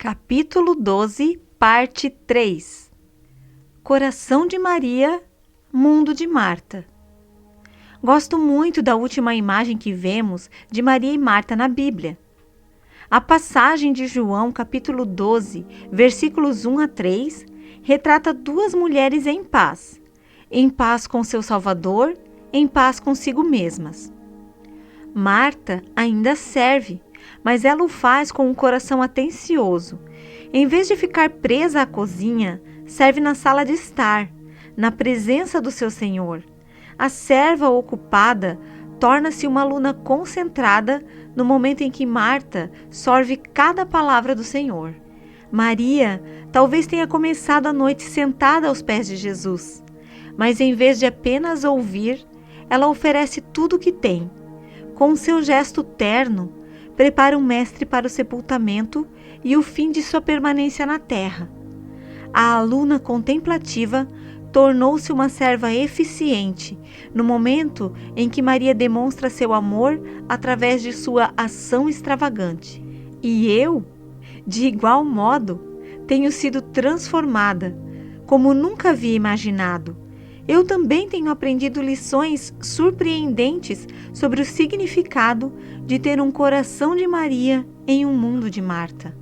Capítulo 12, parte 3. Coração de Maria, mundo de Marta. Gosto muito da última imagem que vemos de Maria e Marta na Bíblia. A passagem de João, capítulo 12, versículos 1 a 3, retrata duas mulheres em paz com seu Salvador, em paz consigo mesmas. Marta ainda serve, mas ela o faz com um coração atencioso. Em vez de ficar presa à cozinha, serve na sala de estar, na presença do seu Senhor. A serva ocupada torna-se uma aluna concentrada no momento em que Marta sorve cada palavra do Senhor. Maria talvez tenha começado a noite sentada aos pés de Jesus, mas em vez de apenas ouvir, ela oferece tudo o que tem. Com seu gesto terno, prepara o mestre para o sepultamento e o fim de sua permanência na terra. A aluna contemplativa tornou-se uma serva eficiente no momento em que Maria demonstra seu amor através de sua ação extravagante. E eu, de igual modo, tenho sido transformada, como nunca havia imaginado. Eu também tenho aprendido lições surpreendentes sobre o significado de ter um coração de Maria em um mundo de Marta.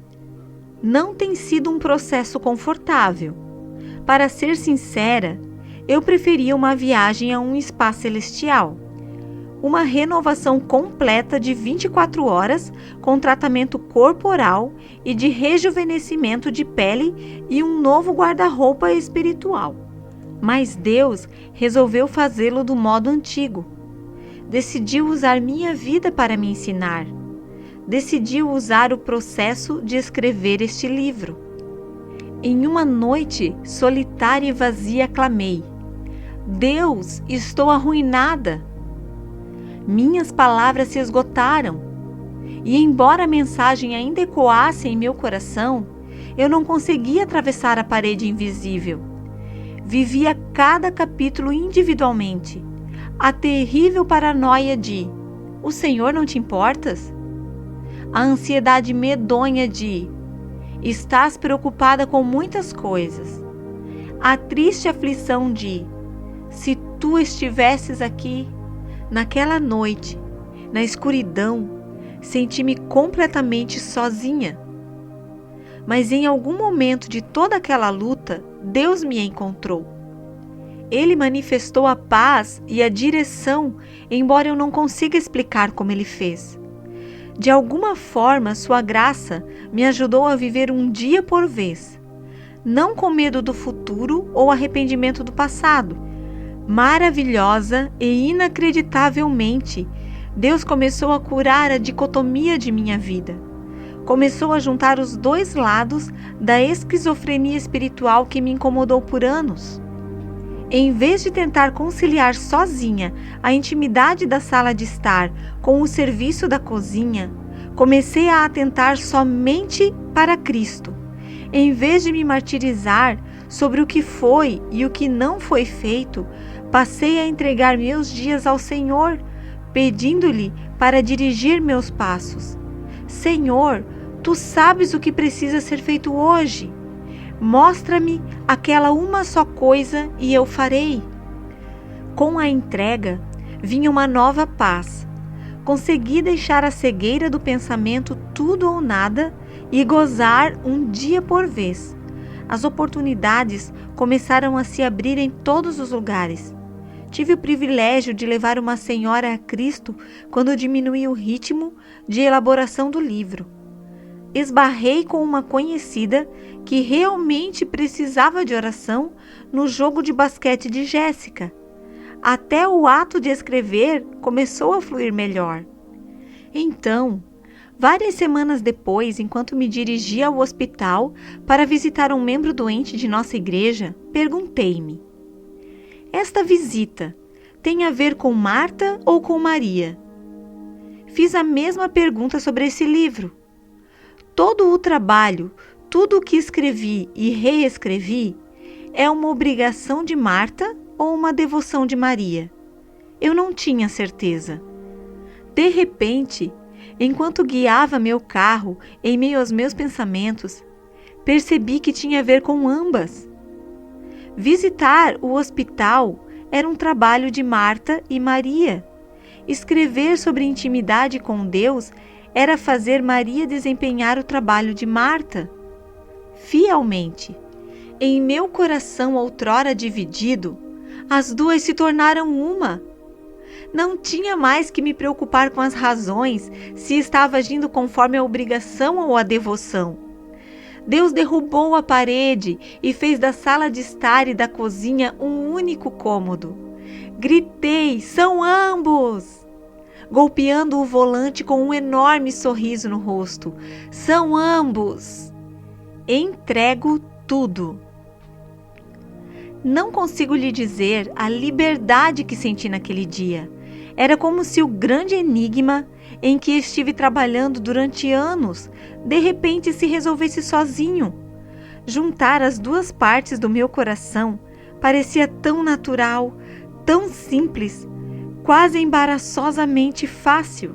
Não tem sido um processo confortável. Para ser sincera, eu preferia uma viagem a um spa celestial. Uma renovação completa de 24 horas com tratamento corporal e de rejuvenescimento de pele e um novo guarda-roupa espiritual. Mas Deus resolveu fazê-lo do modo antigo. Decidiu usar minha vida para me ensinar. Decidiu usar o processo de escrever este livro. Em uma noite solitária e vazia clamei: Deus, estou arruinada! Minhas palavras se esgotaram. E embora a mensagem ainda ecoasse em meu coração, eu não conseguia atravessar a parede invisível. Vivia cada capítulo individualmente. A terrível paranoia de: o Senhor não te importas? A ansiedade medonha de: estás preocupada com muitas coisas. A triste aflição de: se tu estivesses aqui. Naquela noite, na escuridão, senti-me completamente sozinha. Mas em algum momento de toda aquela luta, Deus me encontrou. Ele manifestou a paz e a direção, embora eu não consiga explicar como ele fez. De alguma forma, sua graça me ajudou a viver um dia por vez, não com medo do futuro ou arrependimento do passado. Maravilhosa e inacreditavelmente, Deus começou a curar a dicotomia de minha vida. Começou a juntar os dois lados da esquizofrenia espiritual que me incomodou por anos. Em vez de tentar conciliar sozinha a intimidade da sala de estar com o serviço da cozinha, comecei a atentar somente para Cristo. Em vez de me martirizar sobre o que foi e o que não foi feito, passei a entregar meus dias ao Senhor, pedindo-lhe para dirigir meus passos. Senhor, tu sabes o que precisa ser feito hoje. Mostra-me aquela uma só coisa e eu farei. Com a entrega, vinha uma nova paz. Consegui deixar a cegueira do pensamento tudo ou nada e gozar um dia por vez. As oportunidades começaram a se abrir em todos os lugares. Tive o privilégio de levar uma senhora a Cristo quando diminui o ritmo de elaboração do livro. Esbarrei com uma conhecida que realmente precisava de oração no jogo de basquete de Jéssica. Até o ato de escrever começou a fluir melhor. Então, várias semanas depois, enquanto me dirigia ao hospital para visitar um membro doente de nossa igreja, perguntei-me: esta visita tem a ver com Marta ou com Maria? Fiz a mesma pergunta sobre esse livro. Todo o trabalho, tudo o que escrevi e reescrevi, é uma obrigação de Marta ou uma devoção de Maria? Eu não tinha certeza. De repente, enquanto guiava meu carro em meio aos meus pensamentos, percebi que tinha a ver com ambas. Visitar o hospital era um trabalho de Marta e Maria. Escrever sobre intimidade com Deus era fazer Maria desempenhar o trabalho de Marta. Fielmente, em meu coração outrora dividido, as duas se tornaram uma. Não tinha mais que me preocupar com as razões, se estava agindo conforme a obrigação ou a devoção. Deus derrubou a parede e fez da sala de estar e da cozinha um único cômodo. Gritei: são ambos! Golpeando o volante com um enorme sorriso no rosto. São ambos! Entrego tudo. Não consigo lhe dizer a liberdade que senti naquele dia. Era como se o grande enigma em que estive trabalhando durante anos, de repente se resolvesse sozinho. Juntar as duas partes do meu coração parecia tão natural, tão simples, quase embaraçosamente fácil.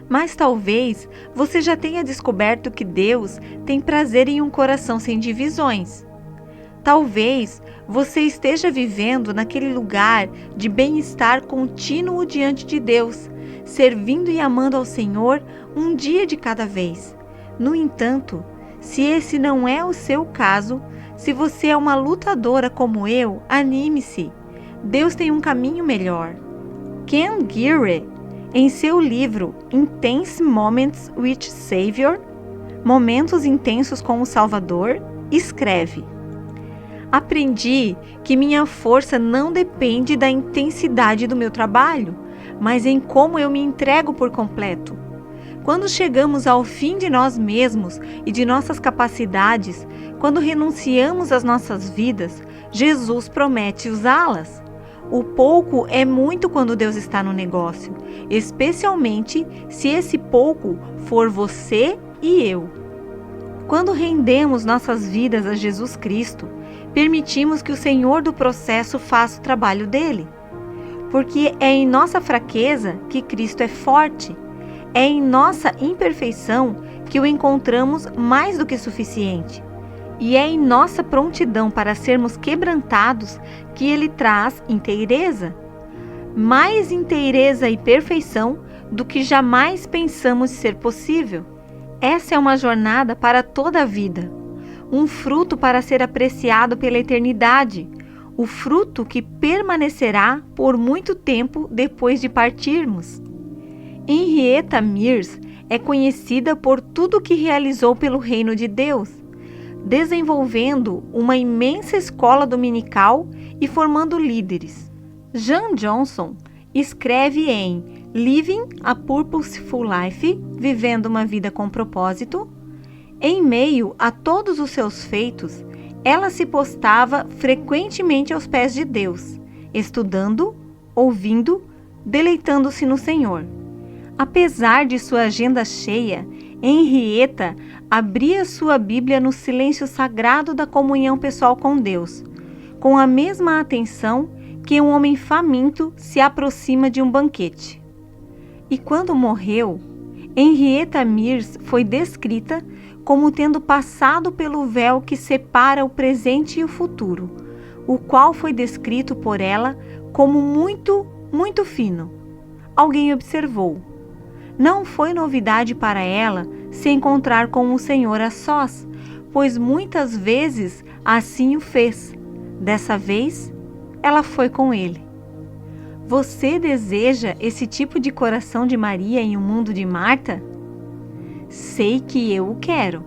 Mas talvez você já tenha descoberto que Deus tem prazer em um coração sem divisões. Talvez você esteja vivendo naquele lugar de bem-estar contínuo diante de Deus, servindo e amando ao Senhor um dia de cada vez. No entanto, se esse não é o seu caso, se você é uma lutadora como eu, anime-se. Deus tem um caminho melhor. Ken Gire, em seu livro Intense Moments with Savior, Momentos Intensos com o Salvador, escreve: aprendi que minha força não depende da intensidade do meu trabalho, mas em como eu me entrego por completo. Quando chegamos ao fim de nós mesmos e de nossas capacidades, quando renunciamos às nossas vidas, Jesus promete usá-las. O pouco é muito quando Deus está no negócio, especialmente se esse pouco for você e eu. Quando rendemos nossas vidas a Jesus Cristo, permitimos que o Senhor do processo faça o trabalho dele. Porque é em nossa fraqueza que Cristo é forte. É em nossa imperfeição que o encontramos mais do que suficiente. E é em nossa prontidão para sermos quebrantados que ele traz inteireza. Mais inteireza e perfeição do que jamais pensamos ser possível. Essa é uma jornada para toda a vida. Um fruto para ser apreciado pela eternidade, o fruto que permanecerá por muito tempo depois de partirmos. Henrietta Mears é conhecida por tudo o que realizou pelo reino de Deus, desenvolvendo uma imensa escola dominical e formando líderes. Jan Johnson escreve em Living a Purposeful Life, Vivendo uma Vida com Propósito. Em meio a todos os seus feitos, ela se postava frequentemente aos pés de Deus, estudando, ouvindo, deleitando-se no Senhor. Apesar de sua agenda cheia, Henrietta abria sua Bíblia no silêncio sagrado da comunhão pessoal com Deus, com a mesma atenção que um homem faminto se aproxima de um banquete. E quando morreu, Henrietta Mears foi descrita como tendo passado pelo véu que separa o presente e o futuro, o qual foi descrito por ela como muito, muito fino. Alguém observou. Não foi novidade para ela se encontrar com o Senhor a sós, pois muitas vezes assim o fez. Dessa vez, ela foi com ele. Você deseja esse tipo de coração de Maria em um mundo de Marta? Sei que eu o quero.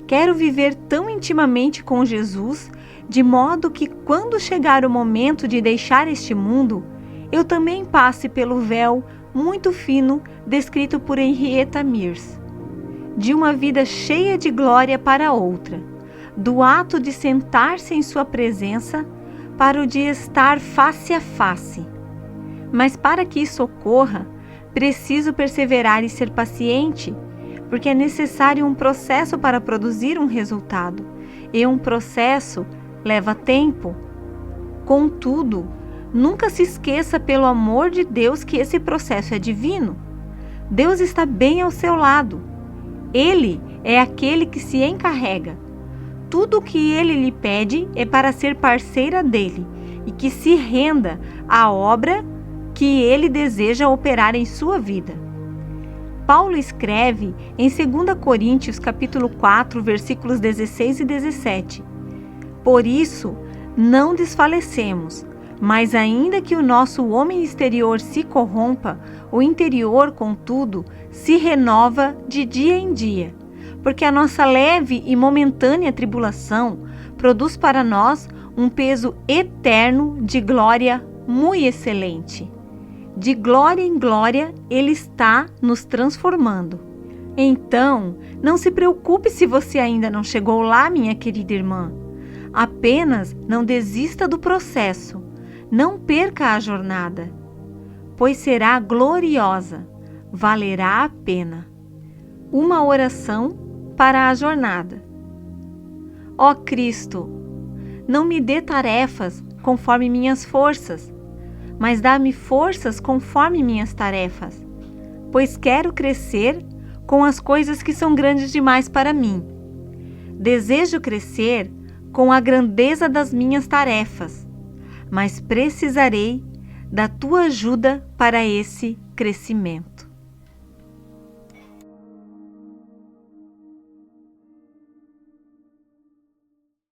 Quero viver tão intimamente com Jesus, de modo que quando chegar o momento de deixar este mundo, eu também passe pelo véu muito fino descrito por Henrietta Mears. De uma vida cheia de glória para outra, do ato de sentar-se em sua presença para o de estar face a face. Mas para que isso ocorra, preciso perseverar e ser paciente, porque é necessário um processo para produzir um resultado, e um processo leva tempo. Contudo, nunca se esqueça, pelo amor de Deus, que esse processo é divino. Deus está bem ao seu lado. Ele é aquele que se encarrega. Tudo o que ele lhe pede é para ser parceira dele e que se renda à obra que ele deseja operar em sua vida. Paulo escreve em 2 Coríntios capítulo 4, versículos 16 e 17. Por isso, não desfalecemos, mas ainda que o nosso homem exterior se corrompa, o interior, contudo, se renova de dia em dia, porque a nossa leve e momentânea tribulação produz para nós um peso eterno de glória muito excelente. De glória em glória, Ele está nos transformando. Então, não se preocupe se você ainda não chegou lá, minha querida irmã. Apenas não desista do processo. Não perca a jornada, pois será gloriosa, valerá a pena. Uma oração para a jornada. Ó Cristo, não me dê tarefas conforme minhas forças, mas dá-me forças conforme minhas tarefas, pois quero crescer com as coisas que são grandes demais para mim. Desejo crescer com a grandeza das minhas tarefas, mas precisarei da tua ajuda para esse crescimento.